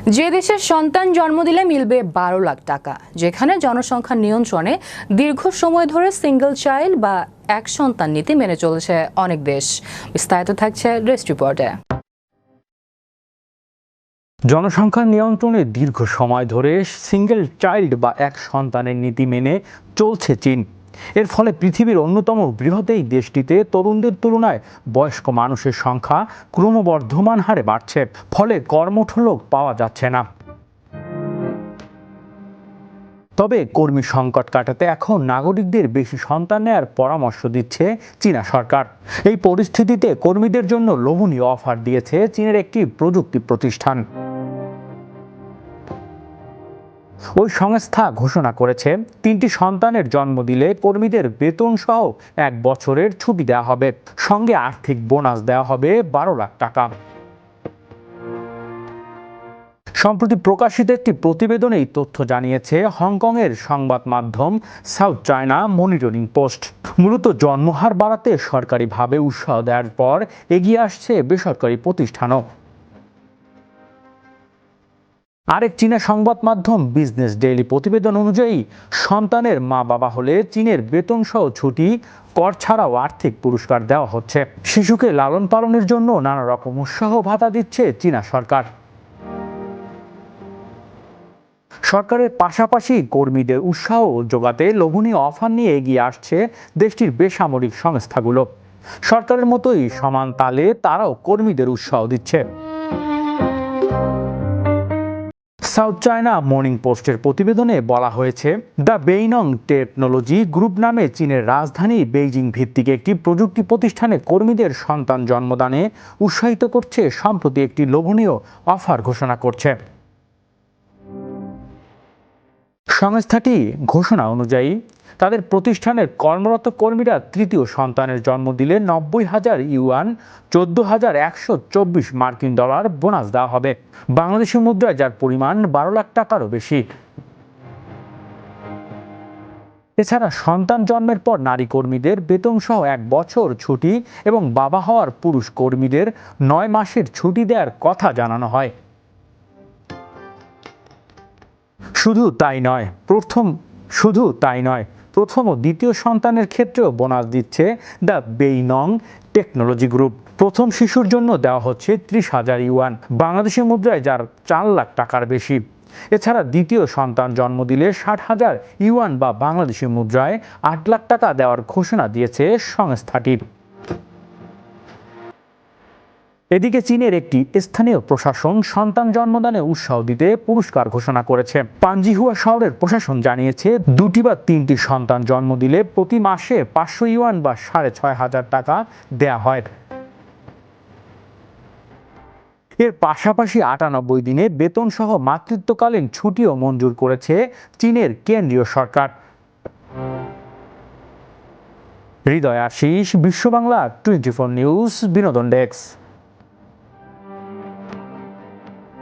যে দেশের সন্তান জন্ম দিলে মিলবে ১২ লাখ টাকা, যেখানে জনসংখ্যা নিয়ন্ত্রণে দীর্ঘ সময় ধরে সিঙ্গেল চাইল্ড বা এক সন্তান নীতি মেনে চলেছে অনেক দেশ। বিস্তারিত থাকছে ডেস্ক রিপোর্টে। জনসংখ্যা নিয়ন্ত্রণে দীর্ঘ সময় ধরে সিঙ্গেল চাইল্ড বা এক সন্তানের নীতি মেনে চলছে চীন। এর ফলে পৃথিবীর অন্যতম বৃহৎ এই দেশটিতে তরুণদের তুলনায় বয়স্ক মানুষের সংখ্যা ক্রমবর্ধমান হারে বাড়ছে, ফলে কর্মঠ লোক পাওয়া যাচ্ছে না। তবে কর্মী সংকট কাটাতে এখন নাগরিকদের বেশি সন্তান নেয়ার পরামর্শ দিচ্ছে চীনা সরকার। এই পরিস্থিতিতে কর্মীদের জন্য লোভনীয় অফার দিয়েছে চীনের একটি প্রযুক্তি প্রতিষ্ঠান। ওই সংস্থা ঘোষণা করেছে ৩টি সন্তানের জন্ম দিলে কর্মীদের বেতন সহ ১ বছরের ছুটি দেওয়া হবে, সঙ্গে আর্থিক বোনাস দেওয়া হবে ১২ লাখ টাকা। সম্প্রতি প্রকাশিত একটি প্রতিবেদনে এই তথ্য জানিয়েছে হংকংয়ের সংবাদ মাধ্যম সাউথ চায়না মনিটরিং পোস্ট। মূলত জন্মহার বাড়াতে সরকারিভাবে উৎসাহ দেওয়ার পর এগিয়ে আসছে বেসরকারি প্রতিষ্ঠানও। আরেক চীনা সংবাদ মাধ্যম বিজনেস ডেইলি প্রতিবেদন অনুযায়ী সন্তানের মা বাবা হলে চীনের বেতন সহ ছুটি, কর ছাড়াও আর্থিক পুরস্কার দেওয়া হচ্ছে। শিশুকে লালন পালনের জন্য নানা রকম উৎসাহ ভাতা দিচ্ছে চীনা সরকার। সরকারের পাশাপাশি কর্মীদের উৎসাহ যোগাতে লোভনীয় অফার নিয়ে এগিয়ে আসছে দেশটির বেসামরিক সংস্থাগুলো। সরকারের মতোই সমান তালে তারাও কর্মীদের উৎসাহ দিচ্ছে। সাউথ চায়না মর্নিং পোস্টের প্রতিবেদনে বলা হয়েছে, দ্য বেইনং টেকনোলজি গ্রুপ নামে চীনের রাজধানী বেইজিং ভিত্তিক একটি প্রযুক্তি প্রতিষ্ঠানে কর্মীদের সন্তান জন্মদানে উৎসাহিত করছে সম্প্রতি একটি লোভনীয় অফার ঘোষণা করছে। সংস্থাটি ঘোষণা অনুযায়ী তাদের প্রতিষ্ঠানের কর্মরত কর্মীরা তৃতীয় সন্তানের জন্ম দিলে ৯০,০০০ ইউয়ান, ১৪,১২৪ মার্কিন ডলার বোনাস দেওয়া হবে, বাংলাদেশি মুদ্রায় যার পরিমাণ ১২ লাখ টাকারও বেশি। এছাড়া সন্তান জন্মের পর নারী কর্মীদের বেতন সহ ১ বছর ছুটি এবং বাবা হওয়ার পুরুষ কর্মীদের ৯ মাসের ছুটি দেওয়ার কথা জানানো হয়। শুধু তাই নয়, প্রথম ও দ্বিতীয় সন্তানের ক্ষেত্রেও বোনাস দিচ্ছে দ্য বেইনং টেকনোলজি গ্রুপ। প্রথম শিশুর জন্য দেওয়া হচ্ছে ৩০,০০০ ইউয়ান, বাংলাদেশি মুদ্রায় যার ৪ লাখ টাকার বেশি। এছাড়া দ্বিতীয় সন্তান জন্ম দিলে ৬০,০০০ ইউয়ান বা বাংলাদেশি মুদ্রায় ৮ লাখ টাকা দেওয়ার ঘোষণা দিয়েছে সংস্থাটি। এদিকে চীনের একটি স্থানীয় প্রশাসন সন্তান জন্মদানে উৎসাহ দিতে পুরস্কার ঘোষণা করেছে। পাঞ্জিহুয়া শহরের প্রশাসন জানিয়েছে ২টি বা ৩টি সন্তান জন্ম দিলে প্রতি মাসে ৫০০ ইউয়ান বা ৬,৫০০ টাকা দেয়া হয়। এর পাশাপাশি ৯৮ দিনে বেতন সহ মাতৃত্বকালীন ছুটিও মঞ্জুর করেছে চীনের কেন্দ্রীয় সরকার। হৃদয় আশিস, বিশ্ব বাংলা 24 নিউজ, বিনোদন ডেস্ক।